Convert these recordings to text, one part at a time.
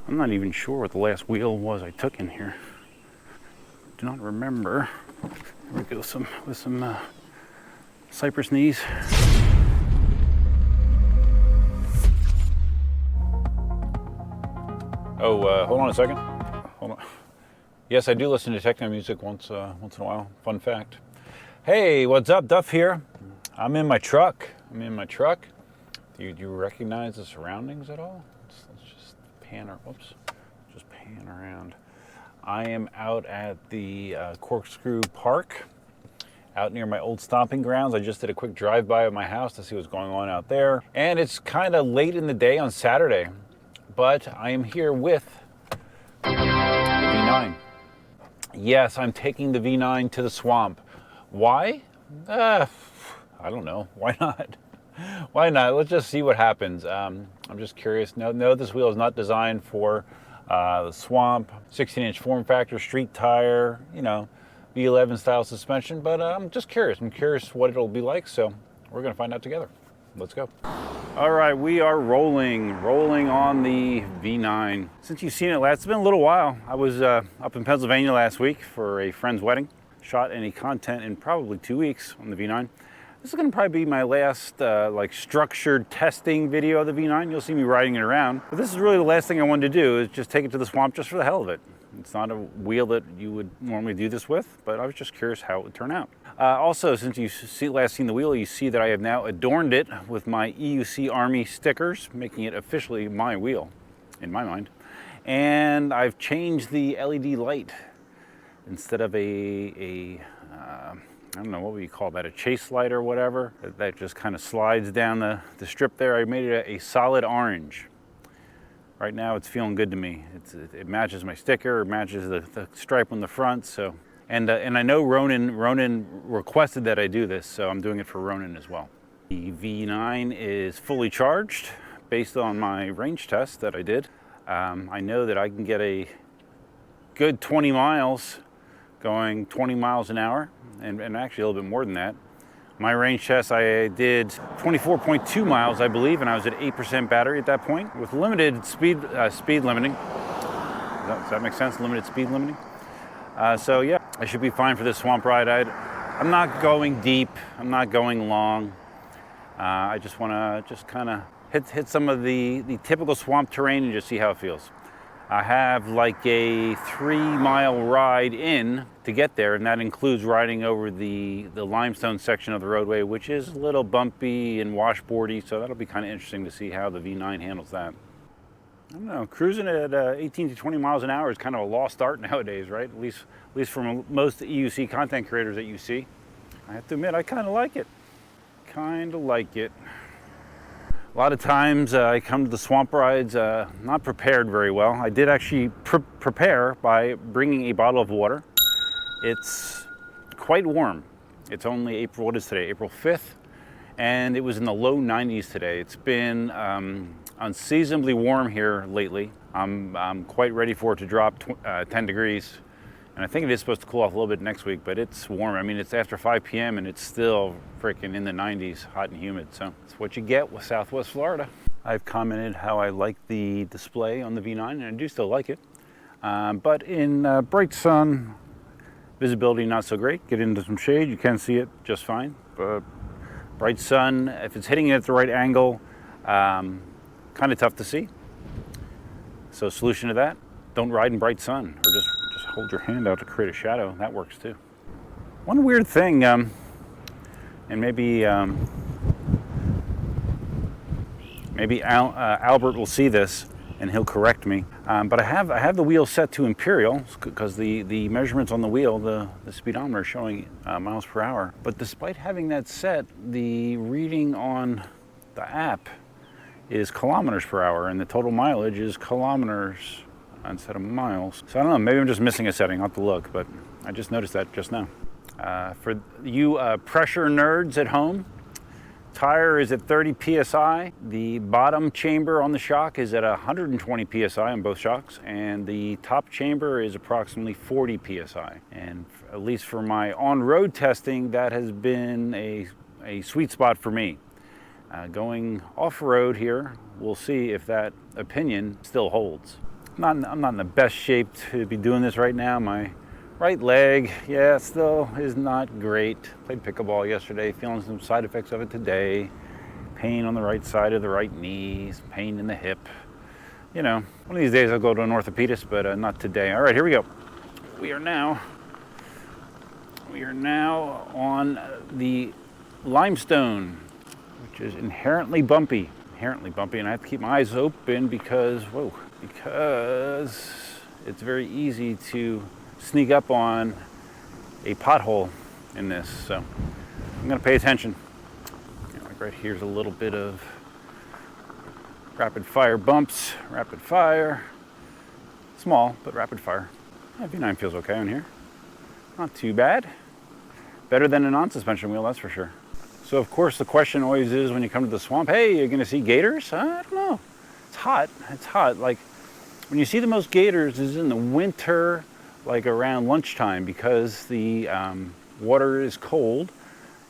I'm not even sure what the last wheel was I took in here. Do not remember. Here we go, with some cypress knees. Oh, hold on a second. Hold on. Yes, I do listen to techno music once in a while. Fun fact. Hey, what's up? Duff here. I'm in my truck. Do you recognize the surroundings at all? Let's just pan around. I am out at the Corkscrew Park, out near my old stomping grounds. I just did a quick drive-by of my house to see what's going on out there. And it's kind of late in the day on Saturday, but I am here with the V9. Yes, I'm taking the V9 to the swamp. Why? I don't know. Why not? Why not? Let's just see what happens. I'm just curious. No, this wheel is not designed for the swamp. 16-inch form factor, street tire, V11 style suspension. But I'm just curious. I'm curious what it'll be like. So we're going to find out together. Let's go. All right, we are rolling on the V9. Since you've seen it last, it's been a little while. I was up in Pennsylvania last week for a friend's wedding. Shot any content in probably 2 weeks on the V9. This is going to probably be my last structured testing video of the V9. You'll see me riding it around. But this is really the last thing I wanted to do, is just take it to the swamp just for the hell of it. It's not a wheel that you would normally do this with, but I was just curious how it would turn out. Also, since you last seen the wheel, you see that I have now adorned it with my EUC Army stickers, making it officially my wheel, in my mind. And I've changed the LED light. Instead of I don't know, what would you call that, a chase light or whatever, that just kind of slides down the strip there, I made it a solid orange. Right now it's feeling good to me. It matches my sticker, it matches the stripe on the front, so. And I know Ronan requested that I do this, so I'm doing it for Ronan as well. The V9 is fully charged based on my range test that I did. I know that I can get a good 20 miles going 20 miles an hour, and actually a little bit more than that. My range test, I did 24.2 miles, I believe, and I was at 8% battery at that point with limited speed limiting. Does that make sense? Limited speed limiting. So yeah, I should be fine for this swamp ride. I'm not going deep. I'm not going long. I just want to kind of hit some of the typical swamp terrain and just see how it feels. I have like a 3-mile ride in to get there, and that includes riding over the limestone section of the roadway, which is a little bumpy and washboardy, so that'll be kind of interesting to see how the V9 handles that. I don't know, cruising at 18 to 20 miles an hour is kind of a lost art nowadays, right? At least from most EUC content creators that you see. I have to admit, I kind of like it. A lot of times I come to the swamp rides not prepared very well. I did actually prepare by bringing a bottle of water. It's quite warm. It's only what is today, April 5th? And it was in the low 90s today. It's been unseasonably warm here lately. I'm quite ready for it to drop 10 degrees. And I think it is supposed to cool off a little bit next week, but it's warm. I mean, it's after 5 p.m. and it's still freaking in the 90s, hot and humid. So it's what you get with Southwest Florida. I've commented how I like the display on the V9, and I do still like it. But in bright sun, visibility not so great. Get into some shade, you can see it just fine. But bright sun, if it's hitting it at the right angle, kind of tough to see. So solution to that, don't ride in bright sun, or just hold your hand out to create a shadow. That works too. One weird thing, and maybe Albert will see this and he'll correct me. But I have the wheel set to imperial because the measurements on the wheel, the speedometer is showing miles per hour. But despite having that set, the reading on the app is kilometers per hour, and the total mileage is kilometers instead of miles. So I don't know, maybe I'm just missing a setting. I'll have to look, but I just noticed that just now. For you pressure nerds at home, tire is at 30 PSI. The bottom chamber on the shock is at 120 PSI on both shocks, and the top chamber is approximately 40 PSI. And at least for my on-road testing, that has been a sweet spot for me. Going off-road here, we'll see if that opinion still holds. I'm not in the best shape to be doing this right now. My right leg, yeah, still is not great. Played pickleball yesterday, feeling some side effects of it today. Pain on the right side of the right knee, pain in the hip. You know, one of these days I'll go to an orthopedist, but not today. All right, here we go. We are now on the limestone, which is inherently bumpy, and I have to keep my eyes open because it's very easy to sneak up on a pothole in this. So I'm going to pay attention. You know, like right here's a little bit of rapid fire bumps, rapid fire, small but rapid fire. Yeah, V9 feels okay on here. Not too bad. Better than a non-suspension wheel, that's for sure. So of course the question always is when you come to the swamp, hey, you're gonna see gators? I don't know. It's hot. Like when you see the most gators is in the winter, like around lunchtime, because the water is cold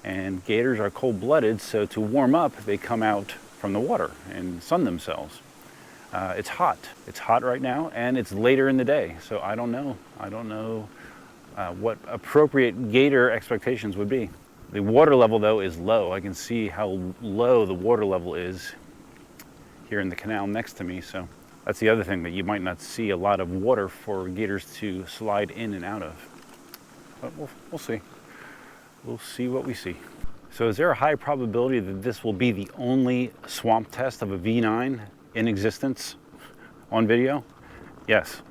and gators are cold-blooded, so to warm up, they come out from the water and sun themselves. It's hot right now, and it's later in the day, so I don't know what appropriate gator expectations would be. The water level though is low. I can see how low the water level is here in the canal next to me, so that's the other thing, that you might not see a lot of water for gators to slide in and out of. But we'll see. We'll see what we see. So is there a high probability that this will be the only swamp test of a V9 in existence on video? Yes.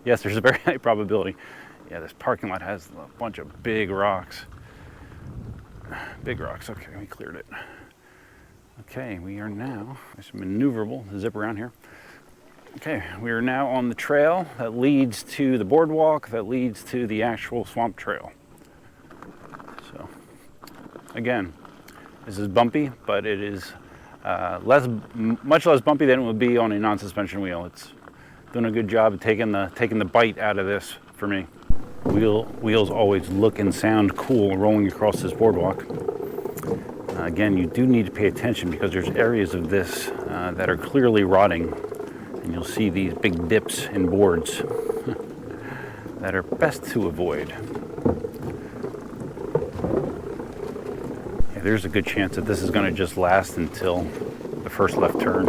Yes, there's a very high probability. Yeah, this parking lot has a bunch of big rocks. Big rocks, okay, we cleared it. Okay, we are now, it's maneuverable to zip around here. Okay, we are now on the trail that leads to the boardwalk, that leads to the actual swamp trail. So, again, this is bumpy, but it is much less bumpy than it would be on a non-suspension wheel. It's doing a good job of taking the bite out of this for me. Wheels always look and sound cool rolling across this boardwalk. Again, you do need to pay attention because there's areas of this that are clearly rotting, and you'll see these big dips in boards that are best to avoid. Yeah, there's a good chance that this is going to just last until the first left turn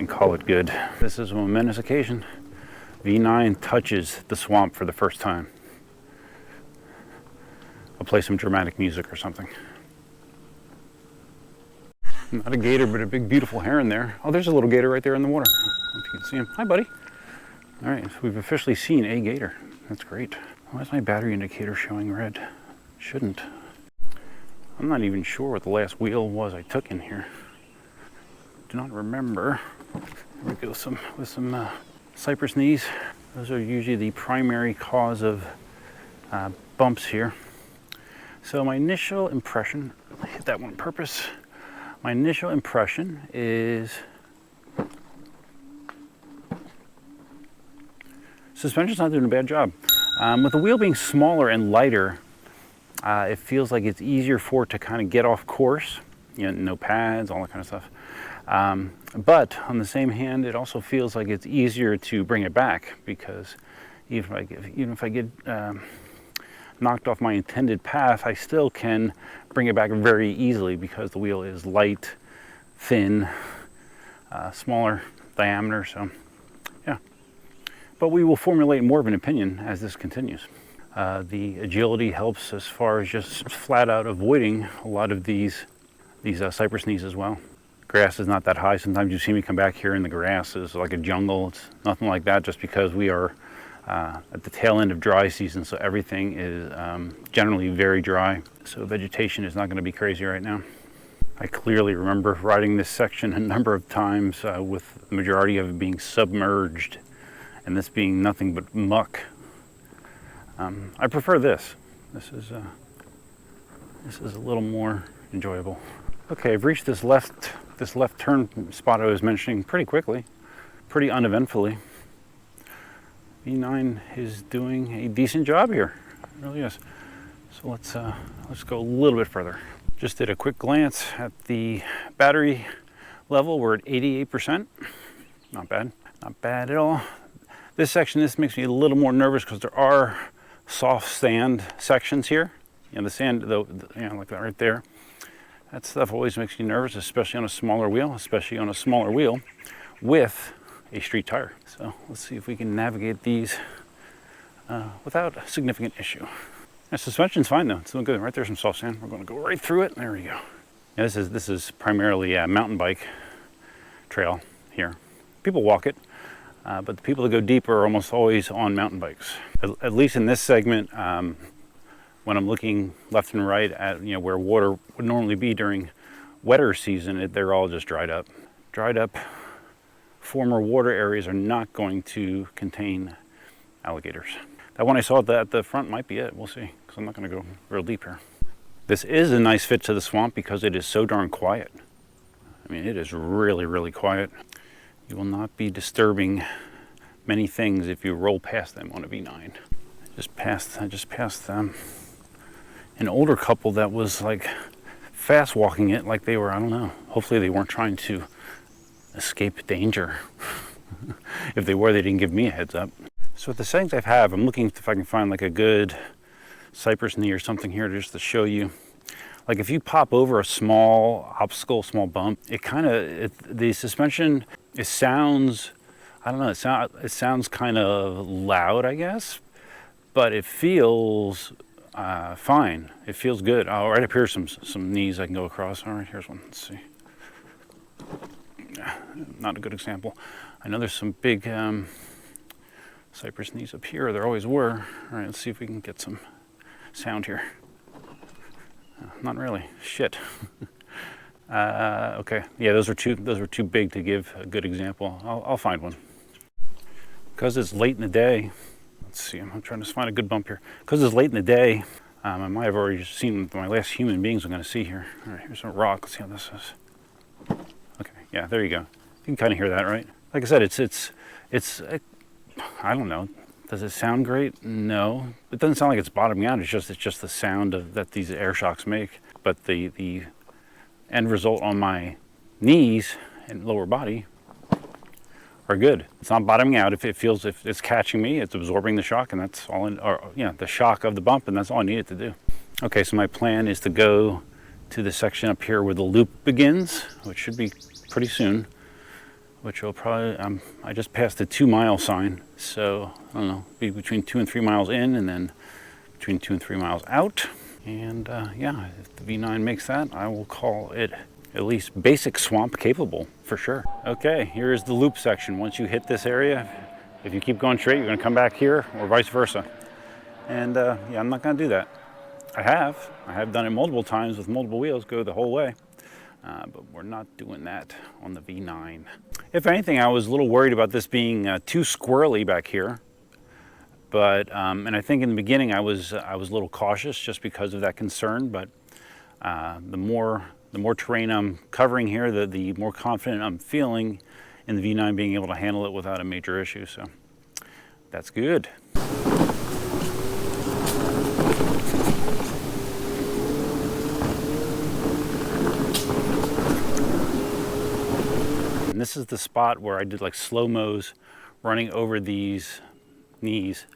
and call it good. This is a momentous occasion. V9 touches the swamp for the first time. I'll play some dramatic music or something. Not a gator, but a big, beautiful heron there. Oh, there's a little gator right there in the water. I don't know if you can see him. Hi, buddy. All right, so we've officially seen a gator. That's great. Why is my battery indicator showing red? Shouldn't. I'm not even sure what the last wheel was I took in here. Do not remember. Here we go with some cypress knees. Those are usually the primary cause of bumps here. So my initial impression, I hit that one on purpose. My initial impression is suspension's not doing a bad job. With the wheel being smaller and lighter, it feels like it's easier for it to kind of get off course. You know, no pads, all that kind of stuff. But on the same hand, it also feels like it's easier to bring it back, because even if I get knocked off my intended path, I still can bring it back very easily because the wheel is light, thin, smaller diameter. So yeah, but we will formulate more of an opinion as this continues. The agility helps as far as just flat out avoiding a lot of these cypress knees as well. Grass is not that high. Sometimes you see me come back here and the grass is like a jungle. It's nothing like that, just because we are at the tail end of dry season, so everything is generally very dry. So vegetation is not going to be crazy right now. I clearly remember riding this section a number of times with the majority of it being submerged and this being nothing but muck. I prefer this. This is a little more enjoyable. Okay, I've reached this left turn spot I was mentioning pretty quickly, pretty uneventfully. V9 is doing a decent job here. It really is. So let's go a little bit further. Just did a quick glance at the battery level. We're at 88%. Not bad. Not bad at all. This section, this makes me a little more nervous because there are soft sand sections here. You know, the sand, you know, like that right there. That stuff always makes me nervous, especially on a smaller wheel, with a street tire. So let's see if we can navigate these without a significant issue. The suspension's fine though, it's doing good. Right there's some soft sand. We're going to go right through it. There we go. Yeah, this is primarily a mountain bike trail here. People walk it. But the people that go deeper are almost always on mountain bikes. At least in this segment, when I'm looking left and right at where water would normally be during wetter season, they're all just dried up. Dried up former water areas are not going to contain alligators. That one I saw at the front might be it. We'll see, because I'm not going to go real deep here. This is a nice fit to the swamp because it is so darn quiet. I mean, it is really, really quiet. You will not be disturbing many things if you roll past them on a V9. I just passed an older couple that was like fast walking it like they were, I don't know, hopefully they weren't trying to escape danger. If they were, they didn't give me a heads up. So with the settings I have, I'm looking if I can find like a good cypress knee or something here just to show you. Like if you pop over a small obstacle, small bump, the suspension, it sounds, I don't know, it sounds kind of loud, I guess, but it feels fine. It feels good. Oh, right up here, some knees I can go across. All right, here's one. Let's see. Not a good example. I know there's some big cypress knees up here. There always were. All right, let's see if we can get some sound here. Not really. Shit. Okay. Yeah, those were too big to give a good example. I'll find one. Because it's late in the day. Let's see. I'm trying to find a good bump here. Because it's late in the day. I might have already seen my last human beings I'm going to see here. All right. Here's a rock. Let's see how this is. Okay. Yeah. There you go. You can kind of hear that, right? Like I said, it's I don't know. Does it sound great? No. It doesn't sound like it's bottoming out. It's just the sound that these air shocks make. But the end result on my knees and lower body are good. It's not bottoming out. If it's catching me, it's absorbing the shock, and that's all. The shock of the bump, and that's all I need it to do. Okay, so my plan is to go to the section up here where the loop begins, which should be pretty soon. Which will probably, I just passed the 2 mile sign, so I don't know, be between 2 and 3 miles in, and then between 2 and 3 miles out. And yeah, if the V9 makes that, I will call it at least basic swamp capable for sure. Okay, here is the loop section. Once you hit this area, if you keep going straight, you're gonna come back here or vice versa. And yeah, I'm not gonna do that. I have done it multiple times with multiple wheels, go the whole way. But we're not doing that on the V9. If anything, I was a little worried about this being too squirrely back here. But and I think in the beginning I was a little cautious just because of that concern. But the more terrain I'm covering here, the more confident I'm feeling in the V9 being able to handle it without a major issue. So that's good. And this is the spot where I did like slow-mos running over these knees.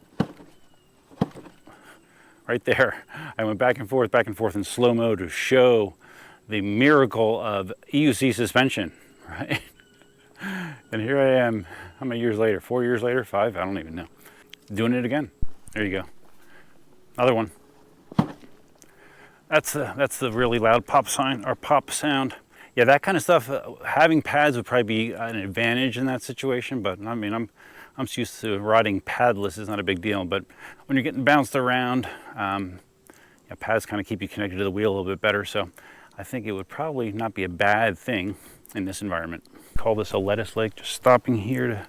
Right there. I went back and forth in slow-mo to show the miracle of EUC suspension, right? And here I am, how many years later? 4 years later? 5? I don't even know. Doing it again. There you go. Another one. That's the really loud pop sign, or pop sound. Yeah, that kind of stuff, having pads would probably be an advantage in that situation, but I mean, I'm used to riding padless, is not a big deal, but when you're getting bounced around, yeah, pads kind of keep you connected to the wheel a little bit better, so I think it would probably not be a bad thing in this environment. Call this a lettuce lake, just stopping here to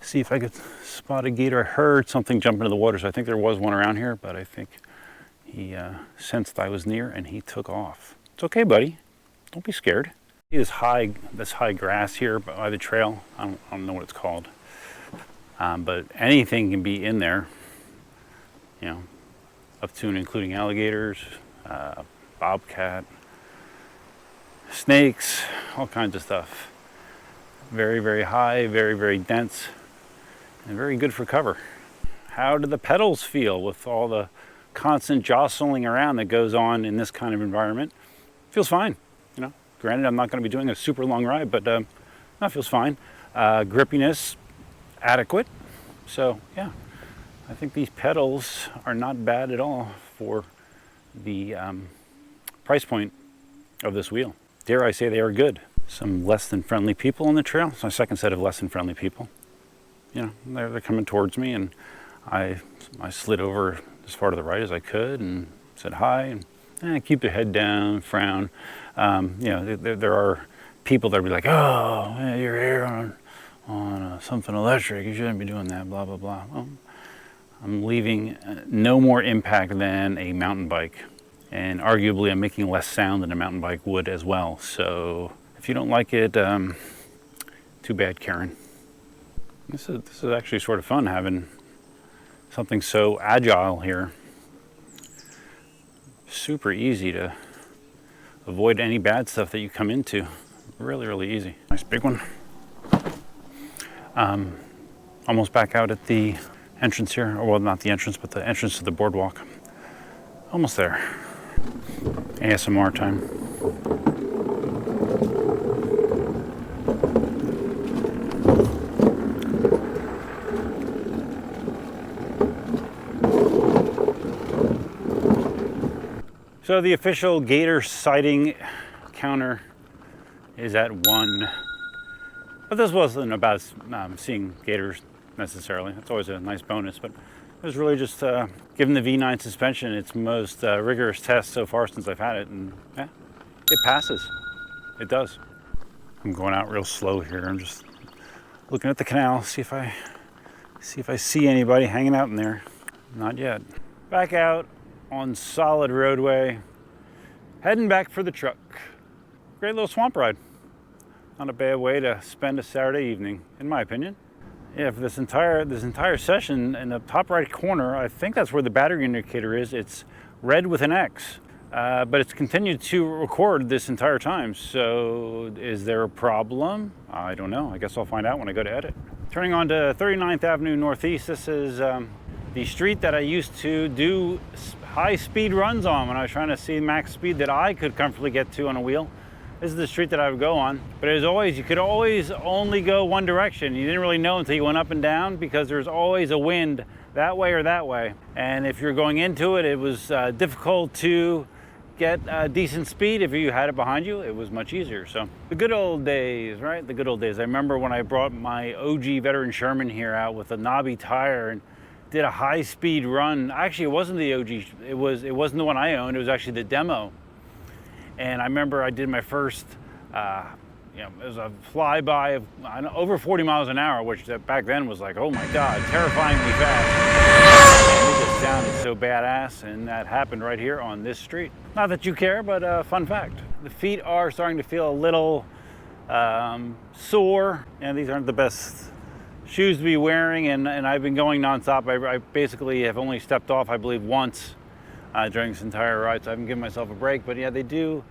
see if I could spot a gator. I heard something jump into the water, so I think there was one around here, but I think he sensed I was near and he took off. It's okay, buddy. Don't be scared. See this high grass here by the trail. I don't know what it's called, but anything can be in there. You know, up to and including alligators, bobcat, snakes, all kinds of stuff. Very, very high, very, very dense, and very good for cover. How do the pedals feel with all the constant jostling around that goes on in this kind of environment? Feels fine, you know. Granted, I'm not going to be doing a super long ride, but that feels fine. Grippiness, adequate. So yeah, I think these pedals are not bad at all for the price point of this wheel. Dare I say they are good. Some less than friendly people on the trail. It's my second set of less than friendly people. You know, they're coming towards me, and I slid over as far to the right as I could and said hi, and keep their head down, frown. You know, there are people that will be like, oh, you're here on something electric, you shouldn't be doing that, blah, blah, blah. Well, I'm leaving no more impact than a mountain bike. And arguably I'm making less sound than a mountain bike would as well. So if you don't like it, too bad, Karen. This is actually sort of fun having something so agile here. Super easy to avoid any bad stuff that you come into. Really, really easy. Nice big one. Almost back out at the entrance here. Or well, not the entrance, but the entrance to the boardwalk. Almost there. ASMR time. So the official gator sighting counter is at 1. But this wasn't about seeing gators necessarily. That's always a nice bonus, but it was really just given the V9 suspension, its most rigorous test so far since I've had it, and yeah, it passes. It does. I'm going out real slow here. I'm just looking at the canal, see if I see anybody hanging out in there. Not yet. Back out on solid roadway, heading back for the truck. Great little swamp ride. Not a bad way to spend a Saturday evening, in my opinion. Yeah, for this entire session, in the top right corner, I think that's where the battery indicator is. It's red with an X, but it's continued to record this entire time. So is there a problem? I don't know. I guess I'll find out when I go to edit. Turning on to 39th Avenue Northeast. This is the street that I used to do high speed runs on when I was trying to see max speed that I could comfortably get to on a wheel. This is the street that I would go on, but as always, you could always only go one direction. You didn't really know until you went up and down because there's always a wind that way or that way. And if you're going into it, it was difficult to get decent speed. If you had it behind you, it was much easier. So the good old days, right? The good old days. I remember when I brought my OG veteran Sherman here out with a knobby tire and did a high speed run. Actually, it wasn't the OG. It wasn't the one I owned. It was actually the demo. And I remember I did my first, it was a flyby of over 40 miles an hour, which back then was like, oh my God, terrifyingly fast. And it just sounded so badass, and that happened right here on this street. Not that you care, but fun fact. The feet are starting to feel a little sore, and these aren't the best shoes to be wearing, and I've been going nonstop. I basically have only stepped off, I believe, once during this entire ride, so I haven't given myself a break. But yeah, they do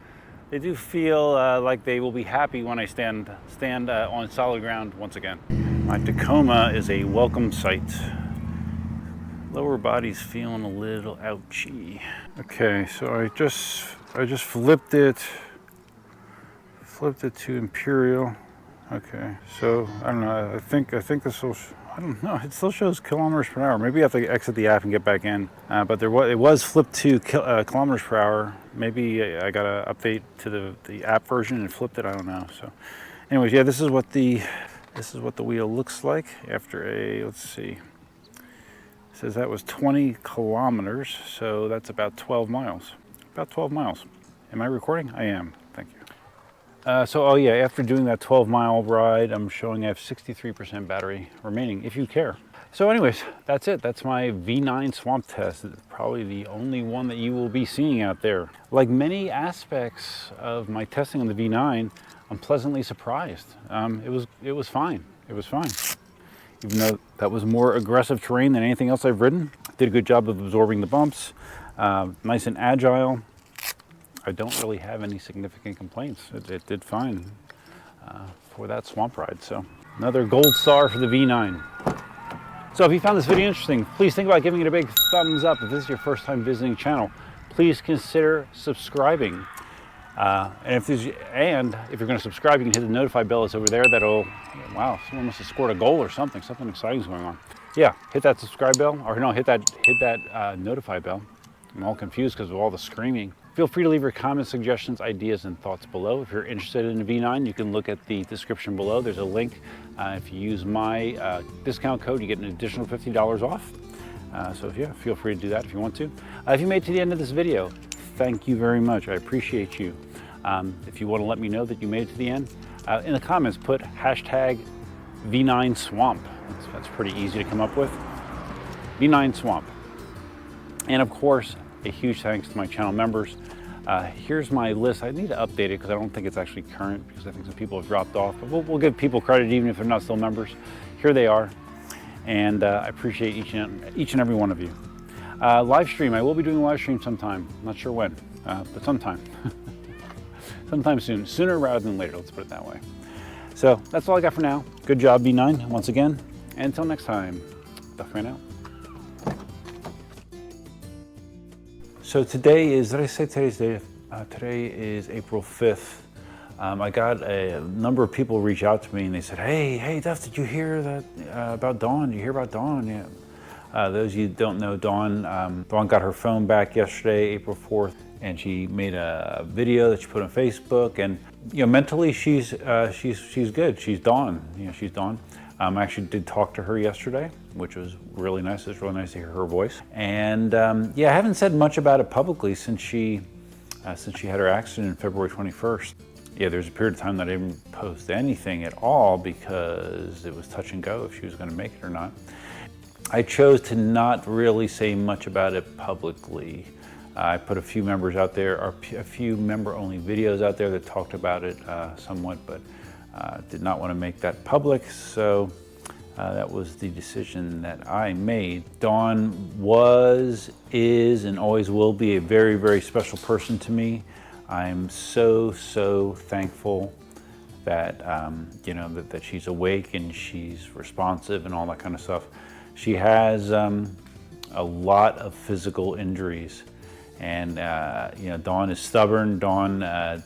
feel like they will be happy when I stand on solid ground once again. My Tacoma is a welcome sight. Lower body's feeling a little ouchy. Okay, so I just flipped it to Imperial. Okay, so I don't know. I think this will. I don't know. It still shows kilometers per hour. Maybe I have to exit the app and get back in. But it was flipped to kilometers per hour. Maybe I got to update to the app version and flipped it. I don't know. So, anyways, yeah, this is what the wheel looks like after a. Let's see. It says that was 20 kilometers. So that's about 12 miles. About 12 miles. Am I recording? I am. Thank you. Oh yeah, after doing that 12-mile ride, I'm showing I have 63% battery remaining, if you care. So anyways, that's it. That's my V9 swamp test. It's probably the only one that you will be seeing out there. Like many aspects of my testing on the V9, I'm pleasantly surprised. It was fine. It was fine. Even though that was more aggressive terrain than anything else I've ridden. Did a good job of absorbing the bumps. Nice and agile. I don't really have any significant complaints. It did fine. for that swamp ride. So another gold star for the V9. So if you found this video interesting, please think about giving it a big thumbs up. If this is your first time visiting the channel, please consider subscribing. And if you're going to subscribe, you can hit the notify bell. It's over there. That'll, wow, someone must have scored a goal or something. Something exciting is going on. Yeah, hit that subscribe bell, or no, hit that notify bell. I'm all confused because of all the screaming. Feel free to leave your comments, suggestions, ideas, and thoughts below. If you're interested in the V9, you can look at the description below. There's a link. If you use my discount code, you get an additional $50 off. So yeah, feel free to do that if you want to. If you made it to the end of this video, thank you very much. I appreciate you. If you want to let me know that you made it to the end, in the comments, put hashtag V9 Swamp. That's pretty easy to come up with. V9 Swamp. And of course, a huge thanks to my channel members. Here's my list. I need to update it because I don't think it's actually current, because I think some people have dropped off. But we'll give people credit even if they're not still members. Here they are. And I appreciate each and every one of you. Live stream. I will be doing a live stream sometime. Not sure when, but sometime. Sometime soon. Sooner rather than later, let's put it that way. So that's all I got for now. Good job, V9, once again. And until next time, Duffman out. So today is, did I say today's date? Today is April 5th. I got a number of people reach out to me and they said, hey, Duff, did you hear that about Dawn? Did you hear about Dawn? Yeah. Those of you who don't know Dawn, Dawn got her phone back yesterday, April 4th, and she made a video that she put on Facebook. And mentally, she's good. She's Dawn. She's Dawn. I actually did talk to her yesterday, which was really nice. It was really nice to hear her voice. And yeah, I haven't said much about it publicly since she had her accident on February 21st. Yeah, there's a period of time that I didn't post anything at all because it was touch and go if she was going to make it or not. I chose to not really say much about it publicly. I put a few members out there, or a few member-only videos out there that talked about it somewhat, but did not want to make that public, so that was the decision that I made. Dawn was, is, and always will be a very, very special person to me. I'm so thankful that that she's awake and she's responsive and all that kind of stuff. She has a lot of physical injuries, and Dawn is stubborn. Dawn has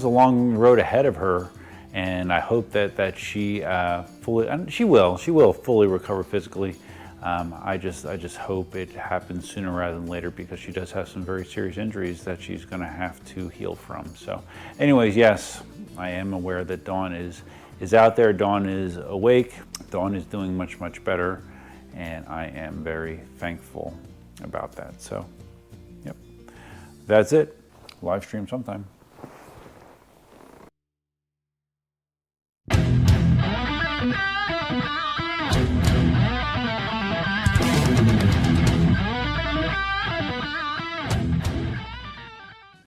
a long road ahead of her, and I hope that she she will fully recover physically. I just hope it happens sooner rather than later, because she does have some very serious injuries that she's going to have to heal from. So anyways, yes, I am aware that Dawn is out there. Dawn is awake. Dawn is doing much better, and I am very thankful about that. So, yep, that's it. Live stream sometime.